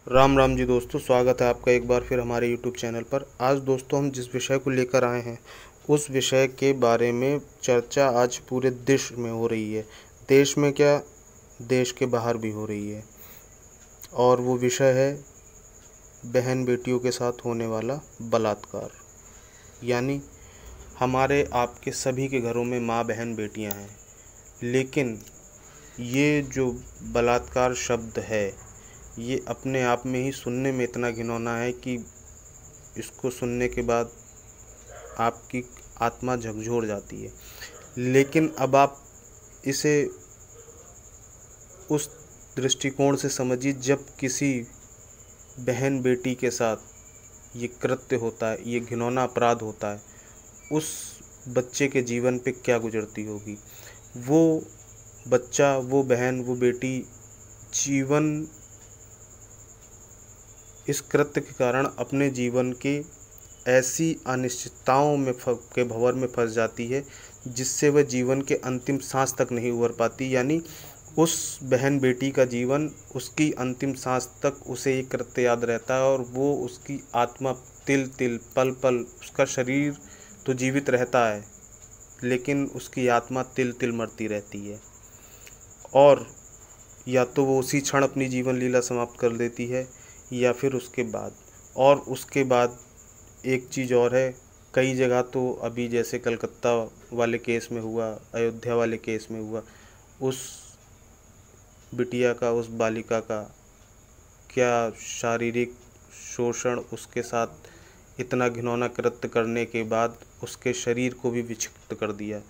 राम राम जी दोस्तों, स्वागत है आपका एक बार फिर हमारे YouTube चैनल पर। आज दोस्तों हम जिस विषय को लेकर आए हैं उस विषय के बारे में चर्चा आज पूरे देश में हो रही है। देश में क्या, देश के बाहर भी हो रही है। और वो विषय है बहन बेटियों के साथ होने वाला बलात्कार। यानी हमारे आपके सभी के घरों में माँ बहन बेटियां हैं, लेकिन ये जो बलात्कार शब्द है ये अपने आप में ही सुनने में इतना घिनौना है कि इसको सुनने के बाद आपकी आत्मा झकझोर जाती है। लेकिन अब आप इसे उस दृष्टिकोण से समझिए जब किसी बहन बेटी के साथ ये कृत्य होता है, ये घिनौना अपराध होता है, उस बच्चे के जीवन पे क्या गुजरती होगी। वो बच्चा, वो बहन, वो बेटी जीवन इस कृत्य के कारण अपने जीवन के ऐसी अनिश्चितताओं में के भंवर में फंस जाती है जिससे वह जीवन के अंतिम सांस तक नहीं उबर पाती। यानी उस बहन बेटी का जीवन, उसकी अंतिम सांस तक उसे ये कृत्य याद रहता है और वो उसकी आत्मा तिल तिल पल पल, उसका शरीर तो जीवित रहता है लेकिन उसकी आत्मा तिल तिल मरती रहती है। और या तो वो उसी क्षण अपनी जीवन लीला समाप्त कर देती है या फिर उसके बाद। और उसके बाद एक चीज़ और है, कई जगह तो अभी जैसे कलकत्ता वाले केस में हुआ, अयोध्या वाले केस में हुआ, उस बिटिया का, उस बालिका का क्या शारीरिक शोषण, उसके साथ इतना घिनौना कृत्य करने के बाद उसके शरीर को भी विक्षिप्त कर दिया।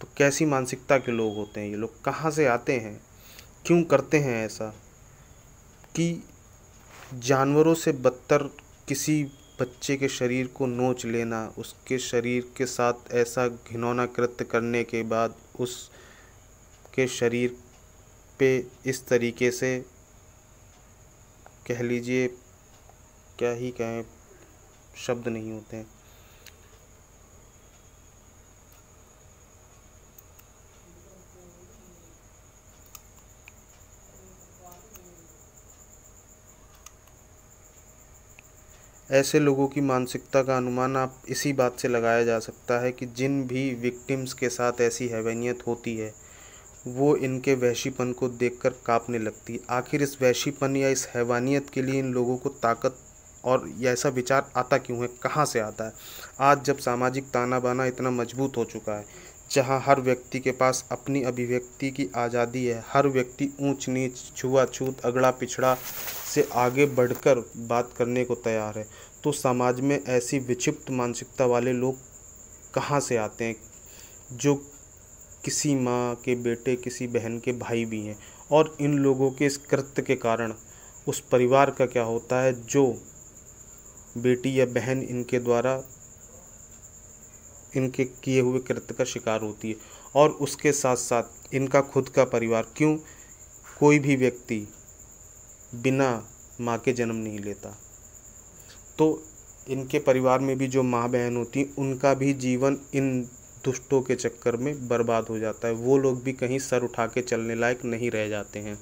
तो कैसी मानसिकता के लोग होते हैं ये लोग, कहाँ से आते हैं, क्यों करते हैं ऐसा कि जानवरों से बदतर किसी बच्चे के शरीर को नोच लेना, उसके शरीर के साथ ऐसा घिनौना कृत्य करने के बाद उसके शरीर पे इस तरीके से, कह लीजिए, क्या ही कहें, शब्द नहीं होते हैं। ऐसे लोगों की मानसिकता का अनुमान आप इसी बात से लगाया जा सकता है कि जिन भी विक्टिम्स के साथ ऐसी हैवानियत होती है वो इनके वहशीपन को देखकर कांपने लगती है। आखिर इस वहशीपन या इस हैवानियत के लिए इन लोगों को ताकत और या ऐसा विचार आता क्यों है, कहाँ से आता है। आज जब सामाजिक ताना बाना इतना मजबूत हो चुका है, जहाँ हर व्यक्ति के पास अपनी अभिव्यक्ति की आज़ादी है, हर व्यक्ति ऊंच नीच, छुआछूत, अगड़ा पिछड़ा से आगे बढ़कर बात करने को तैयार है, तो समाज में ऐसी विक्षिप्त मानसिकता वाले लोग कहाँ से आते हैं जो किसी माँ के बेटे, किसी बहन के भाई भी हैं। और इन लोगों के इस कृत्य के कारण उस परिवार का क्या होता है जो बेटी या बहन इनके द्वारा, इनके किए हुए कृत्य का शिकार होती है। और उसके साथ साथ इनका खुद का परिवार, क्यों, कोई भी व्यक्ति बिना माँ के जन्म नहीं लेता, तो इनके परिवार में भी जो माँ बहन होती हैं उनका भी जीवन इन दुष्टों के चक्कर में बर्बाद हो जाता है। वो लोग भी कहीं सर उठा के चलने लायक नहीं रह जाते हैं।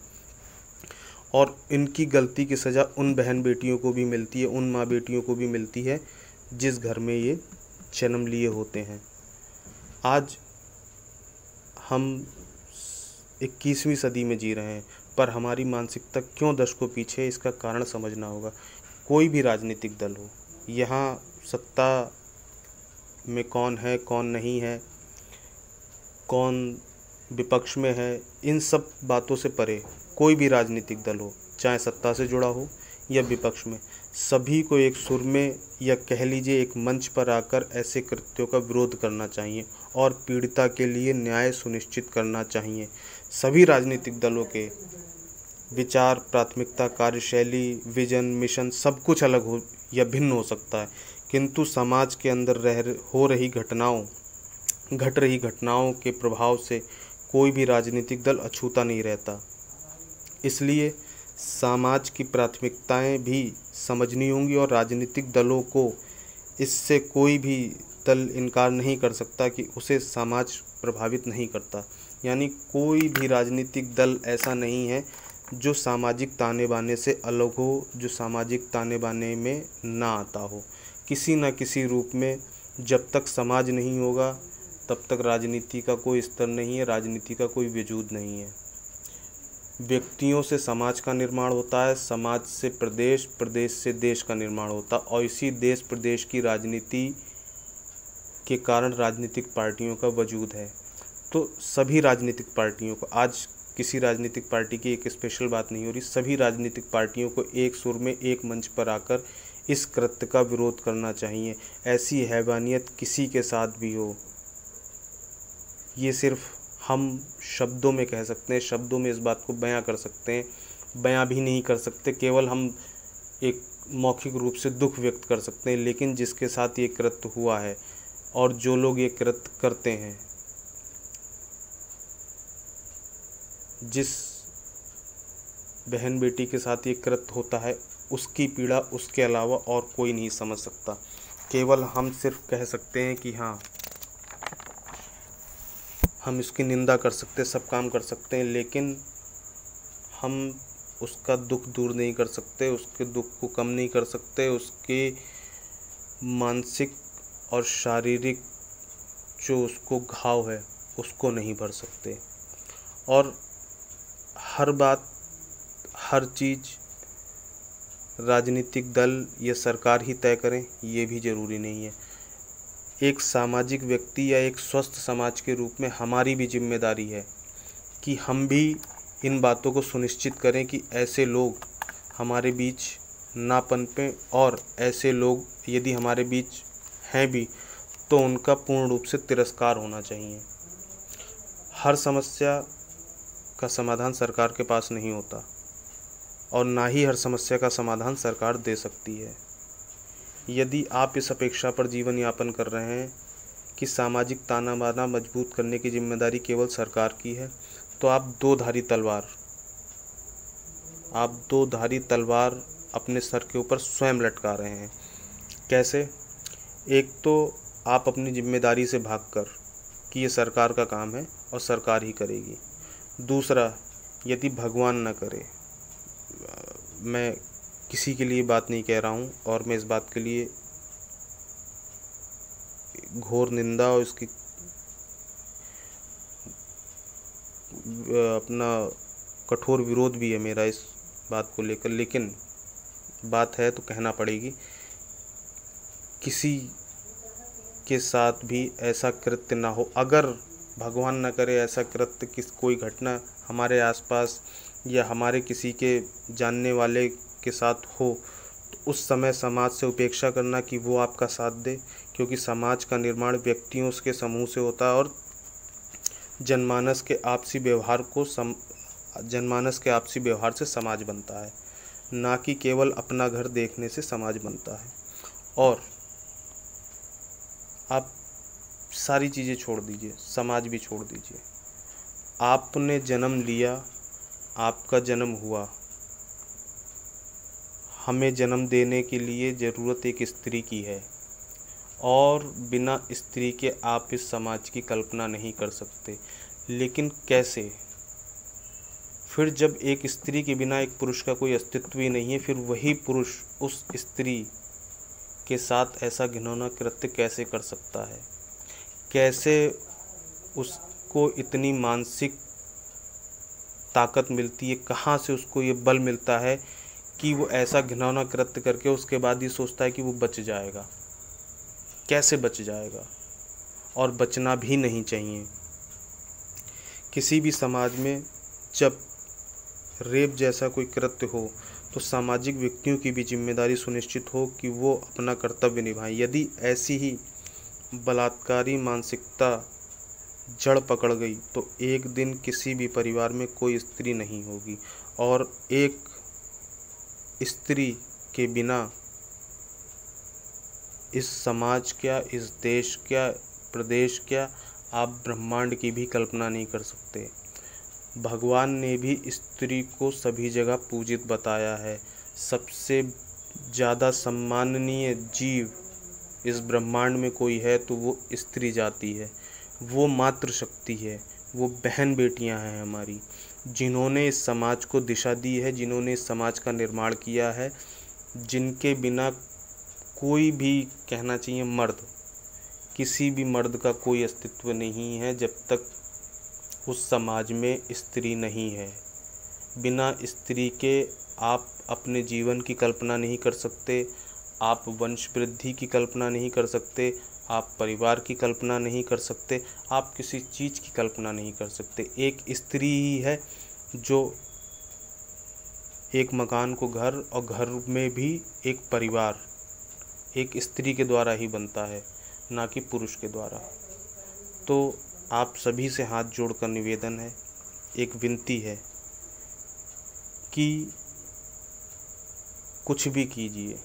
और इनकी गलती की सज़ा उन बहन बेटियों को भी मिलती है, उन माँ बेटियों को भी मिलती है जिस घर में ये जन्म लिए होते हैं। आज हम 21वीं सदी में जी रहे हैं, पर हमारी मानसिकता क्यों दशकों पीछे है, इसका कारण समझना होगा। कोई भी राजनीतिक दल हो, यहाँ सत्ता में कौन है, कौन नहीं है, कौन विपक्ष में है, इन सब बातों से परे कोई भी राजनीतिक दल हो, चाहे सत्ता से जुड़ा हो या विपक्ष में, सभी को एक सुर में या कह लीजिए एक मंच पर आकर ऐसे कृत्यों का विरोध करना चाहिए और पीड़िता के लिए न्याय सुनिश्चित करना चाहिए। सभी राजनीतिक दलों के विचार, प्राथमिकता, कार्यशैली, विजन, मिशन सब कुछ अलग हो या भिन्न हो सकता है, किंतु समाज के अंदर घट रही घटनाओं के प्रभाव से कोई भी राजनीतिक दल अछूता नहीं रहता। इसलिए समाज की प्राथमिकताएं भी समझनी होंगी और राजनीतिक दलों को इससे कोई भी दल इनकार नहीं कर सकता कि उसे समाज प्रभावित नहीं करता। यानी कोई भी राजनीतिक दल ऐसा नहीं है जो सामाजिक ताने बाने से अलग हो, जो सामाजिक ताने बाने में ना आता हो। किसी न किसी रूप में जब तक समाज नहीं होगा तब तक राजनीति का कोई स्तर नहीं है, राजनीति का कोई वजूद नहीं है। व्यक्तियों से समाज का निर्माण होता है, समाज से प्रदेश, प्रदेश से देश का निर्माण होता है, और इसी देश प्रदेश की राजनीति के कारण राजनीतिक पार्टियों का वजूद है। तो सभी राजनीतिक पार्टियों को, आज किसी राजनीतिक पार्टी की एक स्पेशल बात नहीं हो रही, सभी राजनीतिक पार्टियों को एक सुर में एक मंच पर आकर इस कृत्य का विरोध करना चाहिए। ऐसी हैवानियत किसी के साथ भी हो, ये सिर्फ हम शब्दों में कह सकते हैं, शब्दों में इस बात को बयां कर सकते हैं, बयां भी नहीं कर सकते, केवल हम एक मौखिक रूप से दुख व्यक्त कर सकते हैं। लेकिन जिसके साथ ये कृत्य हुआ है और जो लोग ये कृत्य करते हैं, जिस बहन बेटी के साथ ये कृत्य होता है, उसकी पीड़ा उसके अलावा और कोई नहीं समझ सकता। केवल हम सिर्फ कह सकते हैं कि हाँ, हम इसकी निंदा कर सकते, सब काम कर सकते हैं, लेकिन हम उसका दुख दूर नहीं कर सकते, उसके दुख को कम नहीं कर सकते, उसके मानसिक और शारीरिक जो उसको घाव है उसको नहीं भर सकते। और हर बात, हर चीज़ राजनीतिक दल या सरकार ही तय करें, ये भी ज़रूरी नहीं है। एक सामाजिक व्यक्ति या एक स्वस्थ समाज के रूप में हमारी भी जिम्मेदारी है कि हम भी इन बातों को सुनिश्चित करें कि ऐसे लोग हमारे बीच ना पनपें, और ऐसे लोग यदि हमारे बीच हैं भी तो उनका पूर्ण रूप से तिरस्कार होना चाहिए। हर समस्या का समाधान सरकार के पास नहीं होता, और ना ही हर समस्या का समाधान सरकार दे सकती है। यदि आप इस अपेक्षा पर जीवन यापन कर रहे हैं कि सामाजिक ताना बाना मजबूत करने की जिम्मेदारी केवल सरकार की है, तो आप दो धारी तलवार अपने सर के ऊपर स्वयं लटका रहे हैं। कैसे? एक तो आप अपनी जिम्मेदारी से भागकर कि ये सरकार का काम है और सरकार ही करेगी। दूसरा, यदि भगवान न करे, मैं किसी के लिए बात नहीं कह रहा हूँ और मैं इस बात के लिए घोर निंदा और इसकी अपना कठोर विरोध भी है मेरा इस बात को लेकर, लेकिन बात है तो कहना पड़ेगी। किसी के साथ भी ऐसा कृत्य ना हो, अगर भगवान न करे ऐसा कृत्य, कोई घटना हमारे आसपास या हमारे किसी के जानने वाले के साथ हो, तो उस समय समाज से उपेक्षा करना कि वो आपका साथ दे, क्योंकि समाज का निर्माण व्यक्तियों के समूह से होता है, और जनमानस के आपसी व्यवहार से समाज बनता है, ना कि केवल अपना घर देखने से समाज बनता है। और आप सारी चीज़ें छोड़ दीजिए, समाज भी छोड़ दीजिए। आपने जन्म लिया, आपका जन्म हुआ, हमें जन्म देने के लिए ज़रूरत एक स्त्री की है, और बिना स्त्री के आप इस समाज की कल्पना नहीं कर सकते। लेकिन कैसे? फिर जब एक स्त्री के बिना एक पुरुष का कोई अस्तित्व ही नहीं है, फिर वही पुरुष उस स्त्री के साथ ऐसा घिनौना कृत्य कैसे कर सकता है? कैसे उसको इतनी मानसिक ताकत मिलती है, कहाँ से उसको ये बल मिलता है कि वो ऐसा घिनौना कृत्य करके उसके बाद ही सोचता है कि वो बच जाएगा? कैसे बच जाएगा? और बचना भी नहीं चाहिए। किसी भी समाज में जब रेप जैसा कोई कृत्य हो तो सामाजिक व्यक्तियों की भी जिम्मेदारी सुनिश्चित हो कि वो अपना कर्तव्य निभाएं। यदि ऐसी ही बलात्कारी मानसिकता जड़ पकड़ गई तो एक दिन किसी भी परिवार में कोई स्त्री नहीं होगी, और एक स्त्री के बिना इस समाज क्या, इस देश क्या, प्रदेश क्या, आप ब्रह्मांड की भी कल्पना नहीं कर सकते। भगवान ने भी स्त्री को सभी जगह पूजित बताया है। सबसे ज़्यादा सम्माननीय जीव इस ब्रह्मांड में कोई है तो वो स्त्री जाति है, वो मातृशक्ति है, वो बहन बेटियां हैं हमारी। जिन्होंने इस समाज को दिशा दी है, जिन्होंने इस समाज का निर्माण किया है, जिनके बिना कोई भी, कहना चाहिए मर्द, किसी भी मर्द का कोई अस्तित्व नहीं है जब तक उस समाज में स्त्री नहीं है। बिना स्त्री के आप अपने जीवन की कल्पना नहीं कर सकते, आप वंश वृद्धि की कल्पना नहीं कर सकते, आप परिवार की कल्पना नहीं कर सकते, आप किसी चीज़ की कल्पना नहीं कर सकते। एक स्त्री ही है जो एक मकान को घर, और घर में भी एक परिवार एक स्त्री के द्वारा ही बनता है, ना कि पुरुष के द्वारा। तो आप सभी से हाथ जोड़कर निवेदन है, एक विनती है कि कुछ भी कीजिए,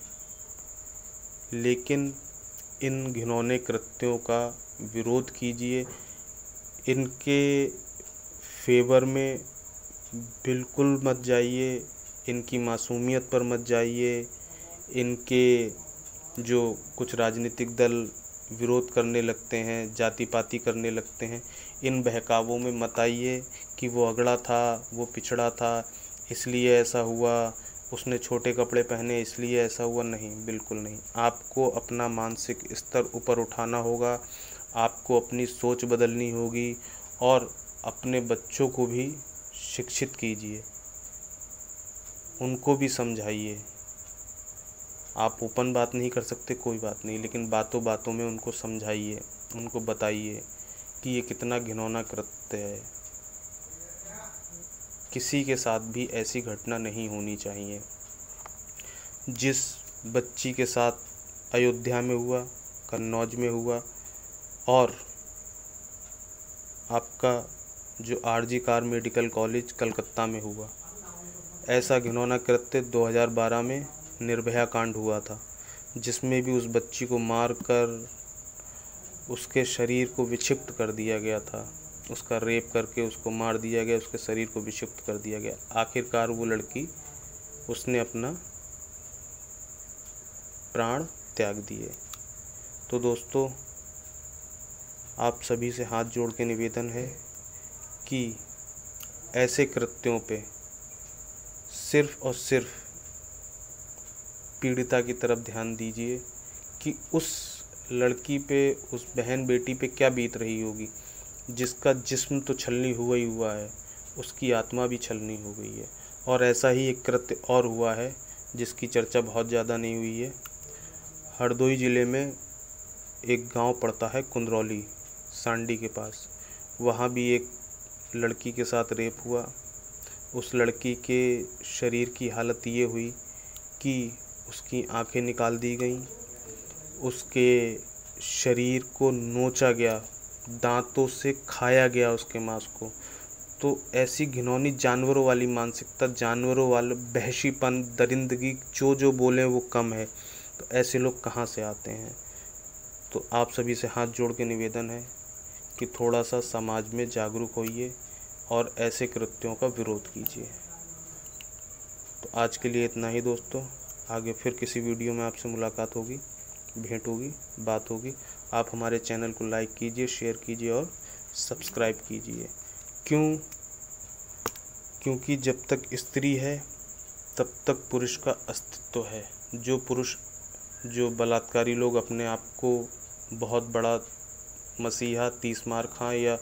लेकिन इन घिनौने कृत्यों का विरोध कीजिए। इनके फेवर में बिल्कुल मत जाइए, इनकी मासूमियत पर मत जाइए। इनके जो कुछ राजनीतिक दल विरोध करने लगते हैं, जाति पाति करने लगते हैं, इन बहकावों में मत आइए कि वो अगड़ा था, वो पिछड़ा था इसलिए ऐसा हुआ, उसने छोटे कपड़े पहने इसलिए ऐसा हुआ। नहीं, बिल्कुल नहीं। आपको अपना मानसिक स्तर ऊपर उठाना होगा, आपको अपनी सोच बदलनी होगी, और अपने बच्चों को भी शिक्षित कीजिए, उनको भी समझाइए। आप ओपन बात नहीं कर सकते, कोई बात नहीं, लेकिन बातों बातों में उनको समझाइए, उनको बताइए कि ये कितना घिनौना कृत्य है। किसी के साथ भी ऐसी घटना नहीं होनी चाहिए। जिस बच्ची के साथ अयोध्या में हुआ, कन्नौज में हुआ, और आपका जो आरजी कार मेडिकल कॉलेज कलकत्ता में हुआ, ऐसा घिनौना कृत्य 2012 में निर्भया कांड हुआ था, जिसमें भी उस बच्ची को मारकर उसके शरीर को विक्षिप्त कर दिया गया था, उसका रेप करके उसको मार दिया गया, उसके शरीर को विक्षिप्त कर दिया गया। आखिरकार वो लड़की, उसने अपना प्राण त्याग दिए। तो दोस्तों, आप सभी से हाथ जोड़ के निवेदन है कि ऐसे कृत्यों पे सिर्फ और सिर्फ पीड़िता की तरफ ध्यान दीजिए कि उस लड़की पे, उस बहन बेटी पे क्या बीत रही होगी। जिसका जिस्म तो छलनी हुआ ही हुआ है, उसकी आत्मा भी छलनी हो गई है। और ऐसा ही एक कृत्य और हुआ है जिसकी चर्चा बहुत ज़्यादा नहीं हुई है। हरदोई ज़िले में एक गांव पड़ता है कुंदरौली, सांडी के पास। वहाँ भी एक लड़की के साथ रेप हुआ। उस लड़की के शरीर की हालत ये हुई कि उसकी आंखें निकाल दी गईं, उसके शरीर को नोचा गया, दांतों से खाया गया उसके मांस को। तो ऐसी घिनौनी जानवरों वाली मानसिकता, जानवरों वाला वहशीपन, दरिंदगी, जो बोलें वो कम है। तो ऐसे लोग कहाँ से आते हैं। तो आप सभी से हाथ जोड़ के निवेदन है कि थोड़ा सा समाज में जागरूक होइए और ऐसे कृत्यों का विरोध कीजिए। तो आज के लिए इतना ही दोस्तों। आगे फिर किसी वीडियो में आपसे मुलाकात होगी, भेंट होगी, बात होगी। आप हमारे चैनल को लाइक कीजिए, शेयर कीजिए और सब्सक्राइब कीजिए। क्योंकि जब तक स्त्री है तब तक पुरुष का अस्तित्व है। जो बलात्कारी लोग अपने आप को बहुत बड़ा मसीहा, 30 मार खां या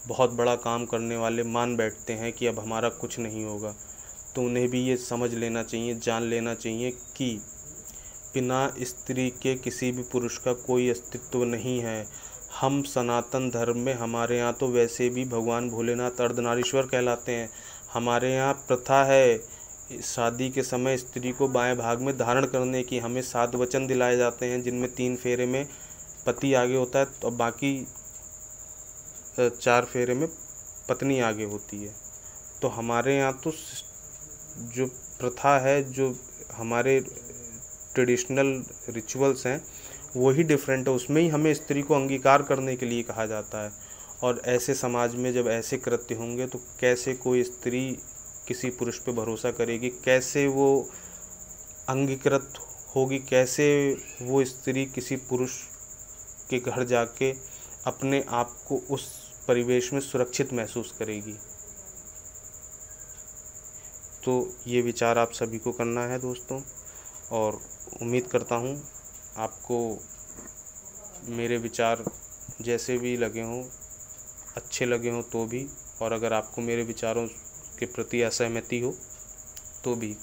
बहुत बड़ा काम करने वाले मान बैठते हैं कि अब हमारा कुछ नहीं होगा, तो उन्हें भी ये समझ लेना चाहिए, जान लेना चाहिए कि बिना स्त्री के किसी भी पुरुष का कोई अस्तित्व नहीं है। हम सनातन धर्म में, हमारे यहाँ तो वैसे भी भगवान भोलेनाथ अर्धनारीश्वर कहलाते हैं। हमारे यहाँ प्रथा है शादी के समय स्त्री को बाएं भाग में धारण करने की। हमें 7 वचन दिलाए जाते हैं, जिनमें 3 फेरे में पति आगे होता है और बाकी 4 फेरे में पत्नी आगे होती है। तो हमारे यहाँ तो जो प्रथा है, जो हमारे ट्रेडिशनल रिचुअल्स हैं, वही डिफरेंट है। उसमें ही हमें स्त्री को अंगीकार करने के लिए कहा जाता है। और ऐसे समाज में जब ऐसे कृत्य होंगे तो कैसे कोई स्त्री किसी पुरुष पे भरोसा करेगी, कैसे वो अंगीकृत होगी, कैसे वो स्त्री किसी पुरुष के घर जाके अपने आप को उस परिवेश में सुरक्षित महसूस करेगी। तो ये विचार आप सभी को करना है दोस्तों, और उम्मीद करता हूँ आपको मेरे विचार जैसे भी लगे हों, अच्छे लगे हों तो भी, और अगर आपको मेरे विचारों के प्रति असहमति हो तो भी